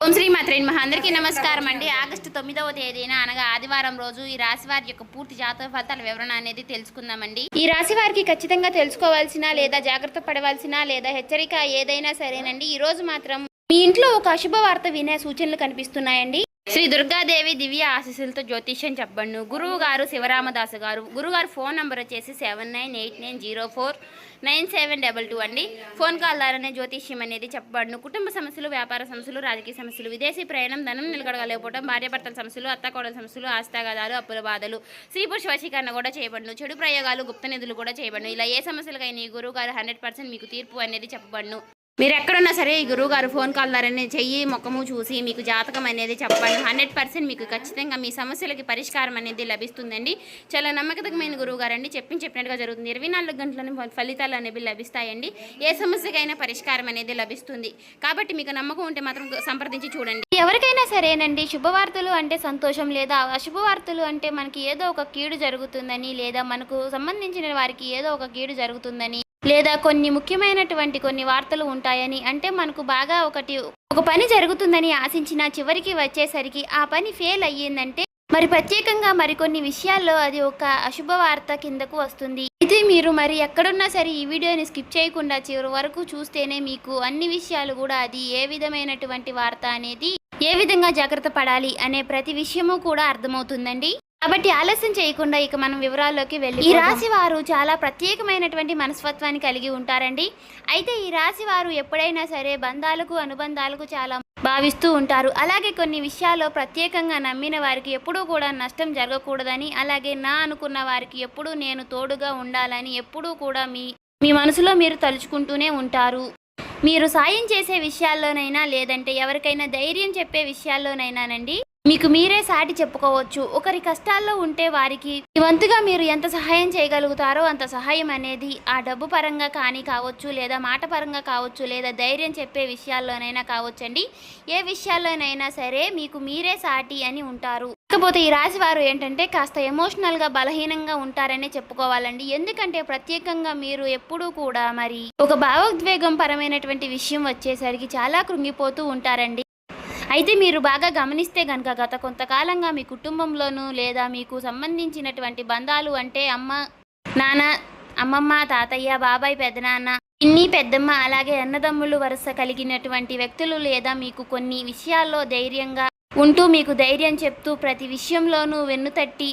ఓం శ్రీ మాత్రే నమః. అందరికీ నమస్కారం అండి. ఆగస్టు 9వ తేదీన అనగా ఆదివారం రోజు ఈ రాశి వారి యొక్క పూర్తి జాతక ఫలితాల వివరణ అనేది తెలుసుకుందామండి. ఈ రాశి వారికి ఖచ్చితంగా తెలుసుకోవాల్సిన లేదా జాగ్రత్త పడవలసిన లేదా హెచ్చరిక ఏదైనా సరేనండి. ఈ రోజు మాత్రం మీ ఇంట్లో ఒక అశుభ వార్త వినే సూచనలు కనిపిస్తున్నాయండి. శ్రీ దుర్గాదేవి దివ్య ఆశీస్సులతో జ్యోతిష్యం చెప్పండు. గురువు గారు శివరామదాసు గారు. గురుగారు ఫోన్ నంబర్ వచ్చేసి 7989049722 అండి. ఫోన్ కాల్ ద్వారానే జ్యోతిష్యం అనేది చెప్పబడును. కుటుంబ సమస్యలు, వ్యాపార సమస్యలు, రాజకీయ సమస్యలు, విదేశీ ప్రయాణం, ధనం నిలకడగలేకపోవడం, భార్యాభర్తల సమస్యలు, అత్తకోడల సమస్యలు, ఆస్తాగాదాలు, అప్పుల బాధలు, స్త్రీ పురుష వశీకరణ కూడా చేయబడును. చెడు ప్రయోగాలు, గుప్త నిధులు కూడా చేయబడును. ఇలా ఏ సమస్యలకైనా ఈ గురువు గారు 100% మీకు తీర్పు అనేది చెప్పబడును. మీరు ఎక్కడున్నా సరే ఈ గురువు గారు ఫోన్ కాల్ ద్వారానే చెయ్యి ముఖము చూసి మీకు జాతకం అనేది చెప్పండి. 100% మీకు ఖచ్చితంగా మీ సమస్యలకి పరిష్కారం అనేది లభిస్తుందండి. చాలా నమ్మకమైన గురువు గారు అండి. చెప్పినట్టుగా జరుగుతుంది. 24 గంటలను ఫలితాలు అనేవి లభిస్తాయండి. ఏ సమస్యకైనా పరిష్కారం అనేది లభిస్తుంది. కాబట్టి మీకు నమ్మకం ఉంటే మాత్రం సంప్రదించి చూడండి. ఎవరికైనా సరేనండి, శుభవార్తలు అంటే సంతోషం లేదా అశుభవార్తలు అంటే మనకి ఏదో ఒక కీడు జరుగుతుందని లేదా మనకు సంబంధించిన వారికి ఏదో ఒక కీడు జరుగుతుందని లేదా కొన్ని ముఖ్యమైనటువంటి కొన్ని వార్తలు ఉంటాయని, అంటే మనకు బాగా ఒక పని జరుగుతుందని ఆశించిన చివరికి వచ్చేసరికి ఆ పని ఫెయిల్ అయ్యిందంటే మరి ప్రత్యేకంగా మరికొన్ని విషయాల్లో అది ఒక అశుభ వార్త కిందకు వస్తుంది. అయితే మీరు మరి ఎక్కడున్నా సరే ఈ వీడియోని స్కిప్ చేయకుండా చివరి వరకు చూస్తేనే మీకు అన్ని విషయాలు కూడా అది ఏ విధమైనటువంటి వార్త అనేది ఏ విధంగా జాగ్రత్త పడాలి అనే ప్రతి విషయము కూడా అర్థమవుతుందండి. కాబట్టి ఆలస్యం చేయకుండా ఇక మనం వివరాల్లోకి వెళ్ళి, ఈ రాశి వారు చాలా ప్రత్యేకమైనటువంటి మనస్తత్వాన్ని కలిగి ఉంటారండి. అయితే ఈ రాశి వారు ఎప్పుడైనా సరే బంధాలకు అనుబంధాలకు చాలా భావిస్తూ ఉంటారు. అలాగే కొన్ని విషయాల్లో ప్రత్యేకంగా నమ్మిన వారికి ఎప్పుడూ కూడా నష్టం జరగకూడదని, అలాగే నా అనుకున్న వారికి ఎప్పుడూ నేను తోడుగా ఉండాలని ఎప్పుడూ కూడా మీ మనసులో మీరు తలుచుకుంటూనే ఉంటారు. మీరు సాయం చేసే విషయాల్లోనైనా లేదంటే ఎవరికైనా ధైర్యం చెప్పే విషయాల్లోనైనానండి మీకు మీరే సాటి చెప్పుకోవచ్చు. ఒకరి కష్టాల్లో ఉంటే వారికి వంతుగా మీరు ఎంత సహాయం చేయగలుగుతారో అంత సహాయం అనేది ఆ డబ్బు పరంగా కానీ కావచ్చు, లేదా మాట పరంగా కావచ్చు, లేదా ధైర్యం చెప్పే విషయాల్లోనైనా కావచ్చండి. ఏ విషయాల్లోనైనా సరే మీకు మీరే సాటి అని ఉంటారు. కాకపోతే ఈ రాశి వారు ఏంటంటే కాస్త ఎమోషనల్గా బలహీనంగా ఉంటారనే చెప్పుకోవాలండి. ఎందుకంటే ప్రత్యేకంగా మీరు ఎప్పుడూ కూడా మరి ఒక భావోద్వేగం పరమైనటువంటి విషయం వచ్చేసరికి చాలా కృంగిపోతూ ఉంటారండి. అయితే మీరు బాగా గమనిస్తే కనుక గత కొంతకాలంగా మీ కుటుంబంలోనూ లేదా మీకు సంబంధించినటువంటి బంధాలు అంటే అమ్మ, నాన్న, అమ్మమ్మ, తాతయ్య, బాబాయ్, పెదనాన్న, పిన్ని, పెద్దమ్మ, అలాగే అన్నదమ్ములు వరుస కలిగినటువంటి వ్యక్తులు లేదా మీకు కొన్ని విషయాల్లో ధైర్యంగా ఉంటూ మీకు ధైర్యం చెప్తూ ప్రతి విషయంలోనూ వెన్నుతట్టి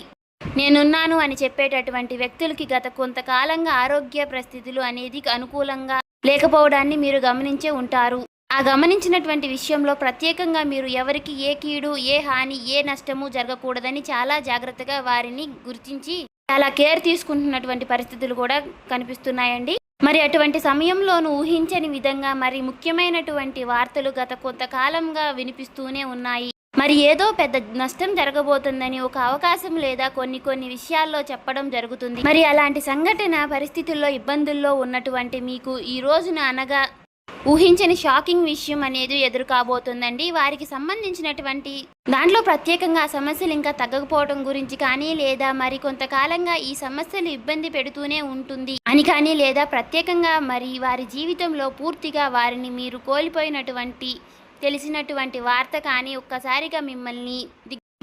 నేనున్నాను అని చెప్పేటటువంటి వ్యక్తులకి గత కొంతకాలంగా ఆరోగ్య పరిస్థితులు అనేది అనుకూలంగా లేకపోవడాన్ని మీరు గమనించే ఉంటారు. ఆ గమనించినటువంటి విషయంలో ప్రత్యేకంగా మీరు ఎవరికి ఏ కీడు, ఏ హాని, ఏ నష్టము జరగకూడదని చాలా జాగ్రత్తగా వారిని గుర్తించి చాలా కేర్ తీసుకుంటున్నటువంటి పరిస్థితులు కూడా కనిపిస్తున్నాయండి. మరి అటువంటి సమయంలోనూ ఊహించని విధంగా మరి ముఖ్యమైనటువంటి వార్తలు గత కొంతకాలంగా వినిపిస్తూనే ఉన్నాయి. మరి ఏదో పెద్ద నష్టం జరగబోతుందని ఒక అవకాశం లేదా కొన్ని విషయాల్లో చెప్పడం జరుగుతుంది. మరి అలాంటి సంఘటన పరిస్థితుల్లో ఇబ్బందుల్లో ఉన్నటువంటి మీకు ఈ రోజున అనగా ఊహించని షాకింగ్ విషయం అనేది ఎదురు కాబోతుందండి. వారికి సంబంధించినటువంటి దాంట్లో ప్రత్యేకంగా సమస్యలు ఇంకా తగ్గకపోవడం గురించి కానీ, లేదా మరి కొంతకాలంగా ఈ సమస్యలు ఇబ్బంది పెడుతూనే ఉంటుంది అని కానీ, లేదా ప్రత్యేకంగా మరి వారి జీవితంలో పూర్తిగా వారిని మీరు కోల్పోయినటువంటి తెలిసినటువంటి వార్త కానీ ఒక్కసారిగా మిమ్మల్ని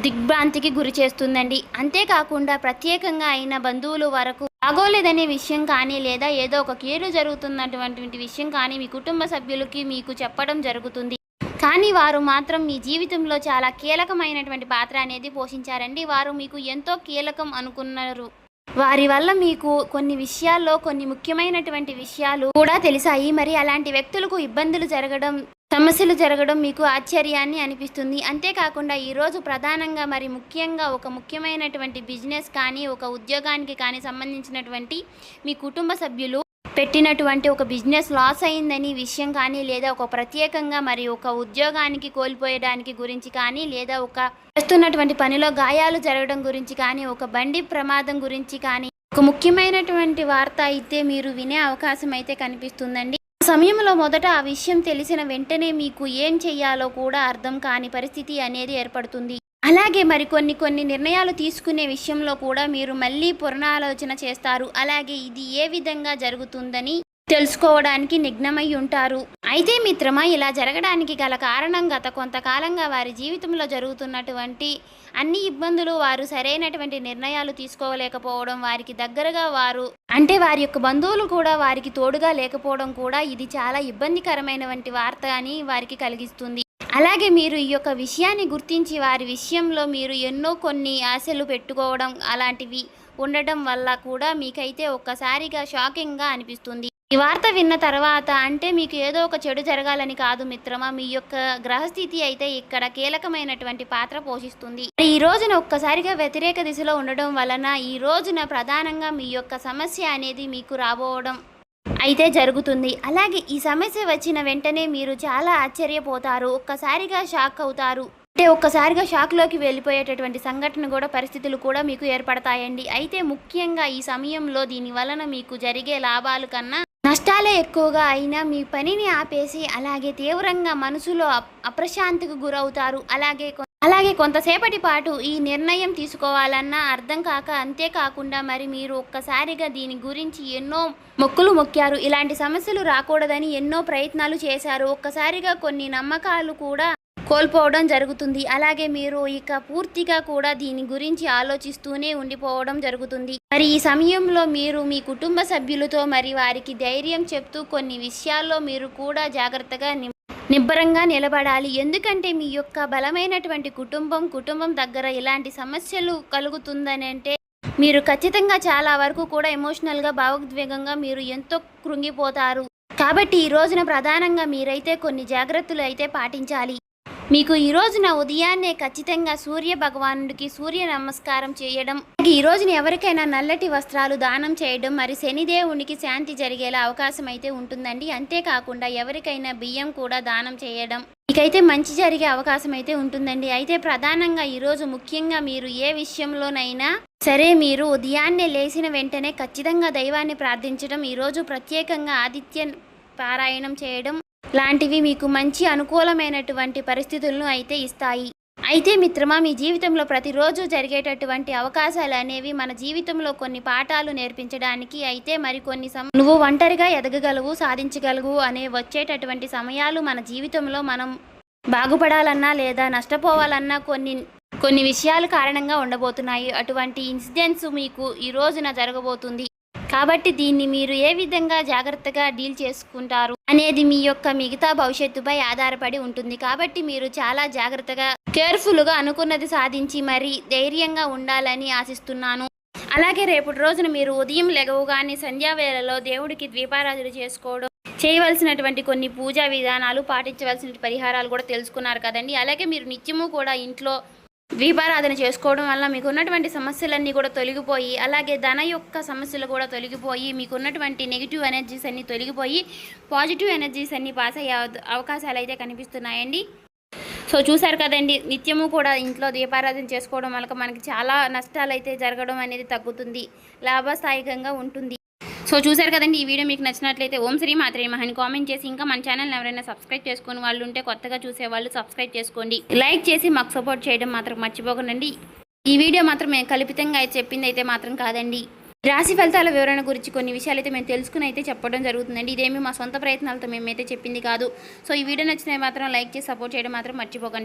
దిగ్భ్రాంతికి గురి చేస్తుందండి. అంతేకాకుండా ప్రత్యేకంగా అయిన బంధువులు వరకు బాగోలేదనే విషయం కానీ, లేదా ఏదో ఒక కీడు జరుగుతున్నటువంటి విషయం కానీ మీ కుటుంబ సభ్యులకి మీకు చెప్పడం జరుగుతుంది. కానీ వారు మాత్రం మీ జీవితంలో చాలా కీలకమైనటువంటి పాత్ర అనేది పోషించారండి. వారు మీకు ఎంతో కీలకం అనుకున్నారు. వారి వల్ల మీకు కొన్ని విషయాల్లో కొన్ని ముఖ్యమైనటువంటి విషయాలు కూడా తెలిసాయి. మరి అలాంటి వ్యక్తులకు ఇబ్బందులు జరగడం, సమస్యలు జరగడం మీకు ఆశ్చర్యాన్ని అనిపిస్తుంది. అంతేకాకుండా ఈరోజు ప్రధానంగా మరి ముఖ్యంగా ఒక ముఖ్యమైనటువంటి బిజినెస్ కానీ, ఒక ఉద్యోగానికి కానీ సంబంధించినటువంటి మీ కుటుంబ సభ్యులు పెట్టినటువంటి ఒక బిజినెస్ లాస్ అయిందని విషయం కానీ, లేదా ఒక ప్రత్యేకంగా మరి ఒక ఉద్యోగానికి కోల్పోయడానికి గురించి కానీ, లేదా ఒక చేస్తున్నటువంటి పనిలో గాయాలు జరగడం గురించి కానీ, ఒక బండి ప్రమాదం గురించి కానీ ఒక ముఖ్యమైనటువంటి వార్త అయితే మీరు వినే అవకాశం అయితే కనిపిస్తుందండి. సమయంలో మొదట ఆ విషయం తెలిసిన వెంటనే మీకు ఏం చెయ్యాలో కూడా అర్థం కాని పరిస్థితి అనేది ఏర్పడుతుంది. అలాగే మరి కొన్ని నిర్ణయాలు తీసుకునే విషయంలో కూడా మీరు మళ్ళీ పునరాలోచన చేస్తారు. అలాగే ఇది ఏ విధంగా జరుగుతుందని తెలుసుకోవడానికి నిఘ్నమై ఉంటారు. అయితే మిత్రమా, ఇలా జరగడానికి గల కారణం గత కొంతకాలంగా వారి జీవితంలో జరుగుతున్నటువంటి అన్ని ఇబ్బందులు, వారు సరైనటువంటి నిర్ణయాలు తీసుకోలేకపోవడం, వారికి దగ్గరగా వారు అంటే వారి యొక్క బంధువులు కూడా వారికి తోడుగా లేకపోవడం కూడా ఇది చాలా ఇబ్బందికరమైనటువంటి వార్త అని వారికి కలిగిస్తుంది. అలాగే మీరు ఈ యొక్క విషయాన్ని గుర్తించి వారి విషయంలో మీరు ఎన్నో కొన్ని ఆశలు పెట్టుకోవడం అలాంటివి ఉండటం వల్ల కూడా మీకైతే ఒక్కసారిగా షాకింగ్గా అనిపిస్తుంది. ఈ వార్త విన్న తర్వాత అంటే మీకు ఏదో ఒక చెడు జరగాలని కాదు మిత్రమా, మీ యొక్క గ్రహస్థితి అయితే ఇక్కడ కీలకమైనటువంటి పాత్ర పోషిస్తుంది. ఈ రోజున ఒక్కసారిగా వ్యతిరేక దిశలో ఉండడం వలన ఈ రోజున ప్రధానంగా మీ యొక్క సమస్య అనేది మీకు రాబోవడం అయితే జరుగుతుంది. అలాగే ఈ సమస్య వచ్చిన వెంటనే మీరు చాలా ఆశ్చర్యపోతారు, ఒక్కసారిగా షాక్ అవుతారు. అంటే ఒక్కసారిగా షాక్లోకి వెళ్ళిపోయేటటువంటి సంఘటన కూడా పరిస్థితులు కూడా మీకు ఏర్పడతాయండి. అయితే ముఖ్యంగా ఈ సమయంలో దీని వలన మీకు జరిగే లాభాల కన్నా నష్టాలే ఎక్కువగా అయినా మీ పనిని ఆపేసి అలాగే తీవ్రంగా మనసులో అప్రశాంతికి గురవుతారు. అలాగే కొంతసేపటి పాటు ఈ నిర్ణయం తీసుకోవాలన్నా అర్థం కాక, అంతేకాకుండా మరి మీరు ఒక్కసారిగా దీని గురించి ఎన్నో మొక్కులు మొక్కారు, ఇలాంటి సమస్యలు రాకూడదని ఎన్నో ప్రయత్నాలు చేశారు. ఒక్కసారిగా కొన్ని నమ్మకాలు కూడా కోల్పోవడం జరుగుతుంది. అలాగే మీరు ఇక పూర్తిగా కూడా దీని గురించి ఆలోచిస్తూనే ఉండిపోవడం జరుగుతుంది. మరి ఈ సమయంలో మీరు మీ కుటుంబ సభ్యులతో మరి వారికి ధైర్యం చెప్తూ కొన్ని విషయాల్లో మీరు కూడా జాగ్రత్తగా నిబ్బరంగా నిలబడాలి. ఎందుకంటే మీ యొక్క బలమైనటువంటి కుటుంబం దగ్గర ఇలాంటి సమస్యలు కలుగుతుందని అంటే మీరు ఖచ్చితంగా చాలా వరకు కూడా ఎమోషనల్గా భావోద్వేగంగా మీరు ఎంతో కృంగిపోతారు. కాబట్టి ఈ రోజున ప్రధానంగా మీరైతే కొన్ని జాగ్రత్తలు అయితే పాటించాలి. మీకు ఈ రోజున ఉదయాన్నే ఖచ్చితంగా సూర్య భగవానుడికి సూర్య నమస్కారం చేయడం, ఈ రోజున ఎవరికైనా నల్లటి వస్త్రాలు దానం చేయడం, మరి శనిదేవునికి శాంతి జరిగేలా అవకాశం అయితే ఉంటుందండి. అంతేకాకుండా ఎవరికైనా బియ్యం కూడా దానం చేయడం మీకైతే మంచి జరిగే అవకాశం అయితే ఉంటుందండి. అయితే ప్రధానంగా ఈరోజు ముఖ్యంగా మీరు ఏ విషయంలోనైనా సరే మీరు ఉదయాన్నే లేచిన వెంటనే ఖచ్చితంగా దైవాన్ని ప్రార్థించడం, ఈరోజు ప్రత్యేకంగా ఆదిత్య పారాయణం చేయడం లాంటివి మీకు మంచి అనుకూలమైనటువంటి పరిస్థితులను అయితే ఇస్తాయి. అయితే మిత్రమా, మీ జీవితంలో ప్రతిరోజు జరిగేటటువంటి అవకాశాలు అనేవి మన జీవితంలో కొన్ని పాఠాలు నేర్పించడానికి అయితే మరికొన్ని నువ్వు ఒంటరిగా ఎదగగలవు, సాధించగలవు అనే వచ్చేటటువంటి సమయాలు మన జీవితంలో మనం బాగుపడాలన్నా లేదా నష్టపోవాలన్నా కొన్ని విషయాల కారణంగా ఉండబోతున్నాయి. అటువంటి ఇన్సిడెంట్స్ మీకు ఈ రోజున జరగబోతుంది. కాబట్టి దీన్ని మీరు ఏ విధంగా జాగ్రత్తగా డీల్ చేసుకుంటారు అనేది మీ యొక్క మిగతా భవిష్యత్తుపై ఆధారపడి ఉంటుంది. కాబట్టి మీరు చాలా జాగ్రత్తగా కేర్ఫుల్గా అనుకున్నది సాధించి మరి ధైర్యంగా ఉండాలని ఆశిస్తున్నాను. అలాగే రేపటి రోజున మీరు ఉదయం లెగవగానే సంధ్యావేళలో దేవుడికి దీపారాధన చేసుకోవడం, చేయవలసినటువంటి కొన్ని పూజా విధానాలు, పాటించవలసిన పరిహారాలు కూడా తెలుసుకున్నారు కదండి. అలాగే మీరు నిత్యము కూడా ఇంట్లో దీపారాధన చేసుకోవడం వల్ల మీకు ఉన్నటువంటి సమస్యలన్నీ కూడా తొలగిపోయి, అలాగే ధన యొక్క సమస్యలు కూడా తొలగిపోయి, మీకు ఉన్నటువంటి నెగిటివ్ ఎనర్జీస్ అన్నీ తొలగిపోయి పాజిటివ్ ఎనర్జీస్ అన్నీ పాస్ అయ్యే అవకాశాలు అయితే కనిపిస్తున్నాయండి. సో చూసారు కదండి, నిత్యము కూడా ఇంట్లో దీపారాధన చేసుకోవడం వల్ల మనకి చాలా నష్టాలు అయితే జరగడం అనేది తగ్గుతుంది, లాభస్థాయికంగా ఉంటుంది. సో చూసారు కదండి, ఈ వీడియో మీకు నచ్చినట్లయితే ఓం శ్రీ మాత్రే నమః అని కామెంట్ చేసి, ఇంకా మన ఛానల్ని ఎవరైనా సబ్స్క్రైబ్ చేసుకుని వాళ్ళు ఉంటే కొత్తగా చూసేవాళ్ళు సబ్స్క్రైబ్ చేసుకోండి, లైక్ చేసి మాకు సపోర్ట్ చేయడం మాత్రం మర్చిపోకండి. ఈ వీడియో మాత్రం మేము కల్పితంగా అయితే చెప్పింది అయితే మాత్రం కాదండి. రాశి ఫలితాల వివరణ గురించి కొన్ని విషయాలు అయితే మేము తెలుసుకుని అయితే చెప్పడం జరుగుతుందండి. ఇదేమి మా సొంత ప్రయత్నాలతో మేమైతే చెప్పింది కాదు. సో ఈ వీడియో నచ్చినవి మాత్రం లైక్ చేసి సపోర్ట్ చేయడం మాత్రం మర్చిపోకండి.